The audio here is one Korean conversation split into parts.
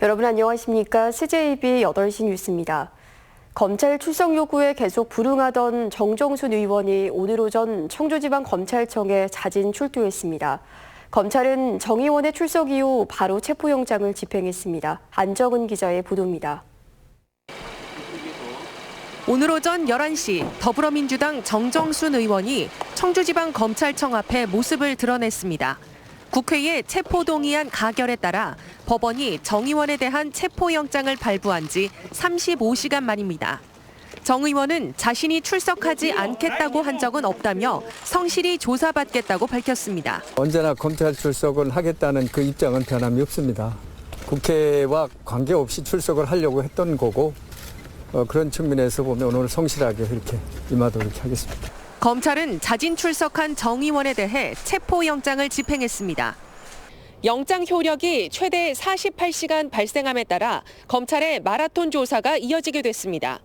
여러분 안녕하십니까? CJB 8시 뉴스입니다. 검찰 출석 요구에 계속 불응하던 정정순 의원이 오늘 오전 청주지방검찰청에 자진 출두했습니다. 검찰은 정 의원의 출석 이후 바로 체포영장을 집행했습니다. 안정은 기자의 보도입니다. 오늘 오전 11시 더불어민주당 정정순 의원이 청주지방검찰청 앞에 모습을 드러냈습니다. 국회에 체포동의안 가결에 따라 법원이 정 의원에 대한 체포영장을 발부한 지 35시간 만입니다. 정 의원은 자신이 출석하지 않겠다고 한 적은 없다며 성실히 조사받겠다고 밝혔습니다. 언제나 검찰 출석을 하겠다는 그 입장은 변함이 없습니다. 국회와 관계없이 출석을 하려고 했던 거고 그런 측면에서 보면 오늘 성실하게 이렇게 임하도록 하겠습니다. 검찰은 자진 출석한 정 의원에 대해 체포영장을 집행했습니다. 영장 효력이 최대 48시간 발생함에 따라 검찰의 마라톤 조사가 이어지게 됐습니다.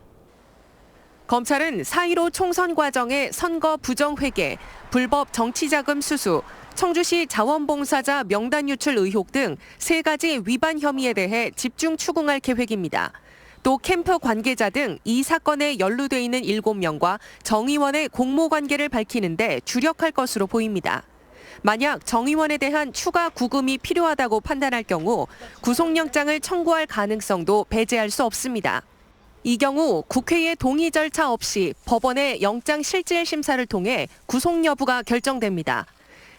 검찰은 4.15 총선 과정의 선거 부정회계, 불법 정치자금 수수, 청주시 자원봉사자 명단 유출 의혹 등 3가지 위반 혐의에 대해 집중 추궁할 계획입니다. 또 캠프 관계자 등 이 사건에 연루돼 있는 7명과 정 의원의 공모 관계를 밝히는 데 주력할 것으로 보입니다. 만약 정 의원에 대한 추가 구금이 필요하다고 판단할 경우 구속영장을 청구할 가능성도 배제할 수 없습니다. 이 경우 국회의 동의 절차 없이 법원의 영장 실질 심사를 통해 구속 여부가 결정됩니다.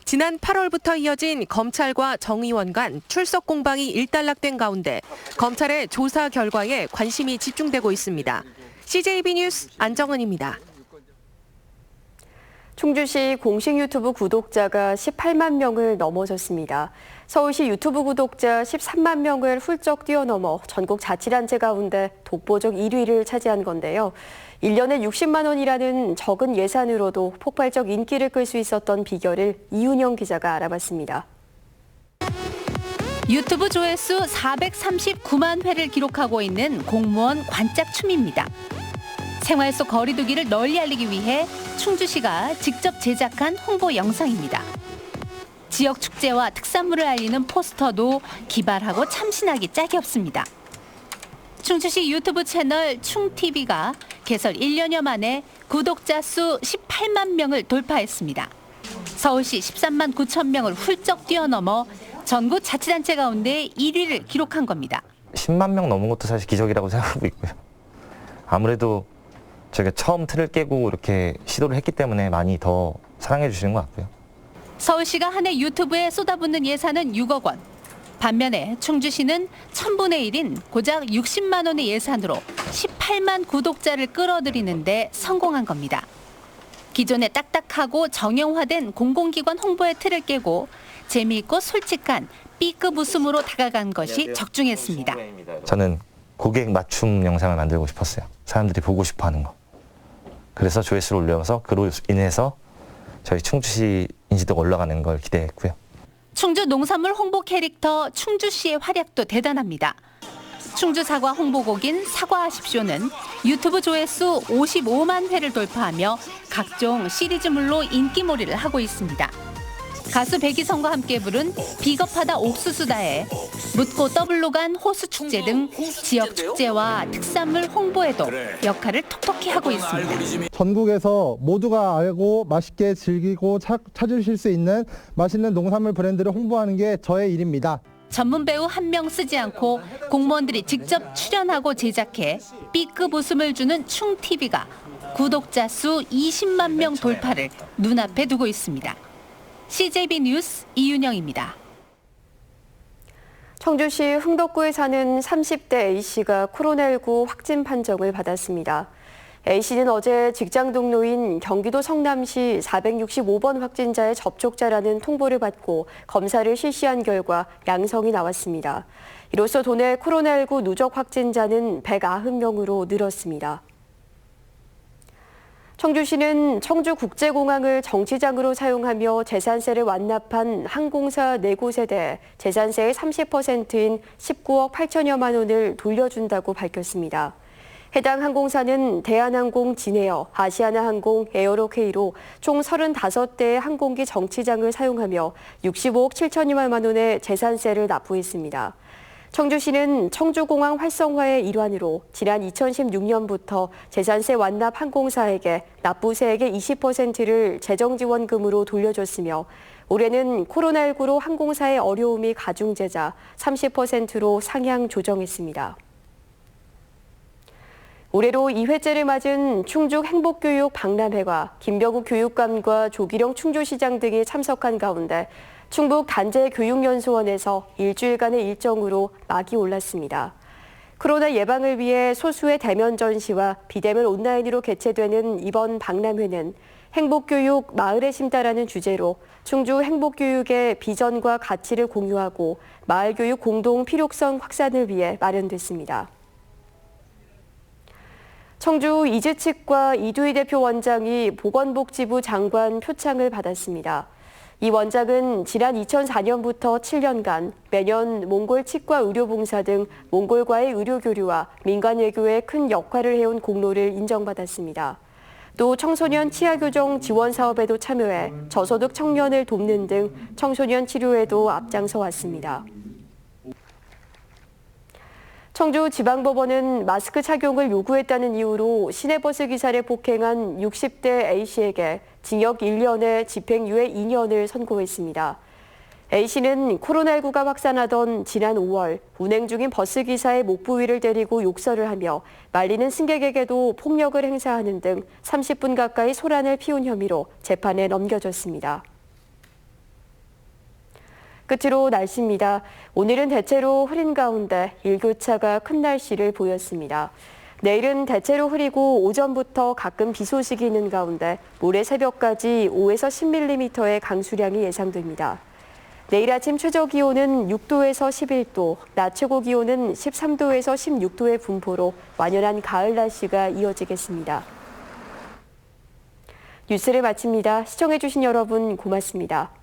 지난 8월부터 이어진 검찰과 정 의원 간 출석 공방이 일단락된 가운데 검찰의 조사 결과에 관심이 집중되고 있습니다. CJB 뉴스 안정은입니다. 충주시 공식 유튜브 구독자가 18만 명을 넘어섰습니다. 서울시 유튜브 구독자 13만 명을 훌쩍 뛰어넘어 전국 자치단체 가운데 독보적 1위를 차지한 건데요. 1년에 60만 원이라는 적은 예산으로도 폭발적 인기를 끌 수 있었던 비결을 이윤영 기자가 알아봤습니다. 유튜브 조회수 439만 회를 기록하고 있는 공무원 관짝춤입니다. 생활 속 거리두기를 널리 알리기 위해 충주시가 직접 제작한 홍보 영상입니다. 지역 축제와 특산물을 알리는 포스터도 기발하고 참신하기 짝이 없습니다. 충주시 유튜브 채널 충TV가 개설 1년여 만에 구독자 수 18만 명을 돌파했습니다. 서울시 13만 9천 명을 훌쩍 뛰어넘어 전국 자치단체 가운데 1위를 기록한 겁니다. 10만 명 넘은 것도 사실 기적이라고 생각하고 있고요. 아무래도 저희가 처음 틀을 깨고 이렇게 시도를 했기 때문에 많이 더 사랑해 주시는 것 같고요. 서울시가 한 해 유튜브에 쏟아붓는 예산은 6억 원. 반면에 충주시는 1000분의 1인 고작 60만 원의 예산으로 18만 구독자를 끌어들이는 데 성공한 겁니다. 기존의 딱딱하고 정형화된 공공기관 홍보의 틀을 깨고 재미있고 솔직한 B급 웃음으로 다가간 것이 적중했습니다. 저는 고객 맞춤 영상을 만들고 싶었어요. 사람들이 보고 싶어하는 거. 그래서 조회수를 올려서 그로 인해서 저희 충주시 인지도가 올라가는 걸 기대했고요. 충주 농산물 홍보 캐릭터 충주씨의 활약도 대단합니다. 충주 사과 홍보곡인 사과하십쇼는 유튜브 조회수 55만 회를 돌파하며 각종 시리즈물로 인기몰이를 하고 있습니다. 가수 백이성과 함께 부른 비겁하다 옥수수다에 묻고 더블로 간 호수축제 등 지역 축제와 특산물 홍보에도 역할을 톡톡히 하고 있습니다. 전국에서 모두가 알고 맛있게 즐기고 찾으실 수 있는 맛있는 농산물 브랜드를 홍보하는 게 저의 일입니다. 전문 배우 한 명 쓰지 않고 공무원들이 직접 출연하고 제작해 B급 웃음을 주는 충TV가 구독자 수 20만 명 돌파를 눈앞에 두고 있습니다. CJB 뉴스 이윤영입니다. 청주시 흥덕구에 사는 30대 A씨가 코로나19 확진 판정을 받았습니다. A씨는 어제 직장 동료인 경기도 성남시 465번 확진자의 접촉자라는 통보를 받고 검사를 실시한 결과 양성이 나왔습니다. 이로써 도내 코로나19 누적 확진자는 190명으로 늘었습니다. 청주시는 청주국제공항을 정치장으로 사용하며 재산세를 완납한 항공사 4곳에 대해 재산세의 30%인 19억 8천여만 원을 돌려준다고 밝혔습니다. 해당 항공사는 대한항공 진에어, 아시아나항공, 에어로케이로 총 35대의 항공기 정치장을 사용하며 65억 7천여만 원의 재산세를 납부했습니다. 청주시는 청주공항 활성화의 일환으로 지난 2016년부터 재산세 완납 항공사에게 납부세액의 20%를 재정지원금으로 돌려줬으며 올해는 코로나19로 항공사의 어려움이 가중되자 30%로 상향 조정했습니다. 올해로 2회째를 맞은 충북 행복교육 박람회가 김병욱 교육감과 조기령 충주시장 등이 참석한 가운데 충북 단재교육연수원에서 일주일간의 일정으로 막이 올랐습니다. 코로나 예방을 위해 소수의 대면 전시와 비대면 온라인으로 개최되는 이번 박람회는 행복교육 마을에 심다라는 주제로 충주 행복교육의 비전과 가치를 공유하고 마을교육 공동 필요성 확산을 위해 마련됐습니다. 청주 이즈측과 이두희 대표 원장이 보건복지부 장관 표창을 받았습니다. 이 원장은 지난 2004년부터 7년간 매년 몽골 치과 의료봉사 등 몽골과의 의료교류와 민간 외교에 큰 역할을 해온 공로를 인정받았습니다. 또 청소년 치아교정 지원 사업에도 참여해 저소득 청년을 돕는 등 청소년 치료에도 앞장서 왔습니다. 청주지방법원은 마스크 착용을 요구했다는 이유로 시내버스 기사를 폭행한 60대 A씨에게 징역 1년에 집행유예 2년을 선고했습니다. A씨는 코로나19가 확산하던 지난 5월 운행 중인 버스 기사의 목 부위를 때리고 욕설을 하며 말리는 승객에게도 폭력을 행사하는 등 30분 가까이 소란을 피운 혐의로 재판에 넘겨졌습니다. 끝으로 날씨입니다. 오늘은 대체로 흐린 가운데 일교차가 큰 날씨를 보였습니다. 내일은 대체로 흐리고 오전부터 가끔 비 소식이 있는 가운데 모레 새벽까지 5에서 10mm의 강수량이 예상됩니다. 내일 아침 최저 기온은 6도에서 11도, 낮 최고 기온은 13도에서 16도의 분포로 완연한 가을 날씨가 이어지겠습니다. 뉴스를 마칩니다. 시청해주신 여러분 고맙습니다.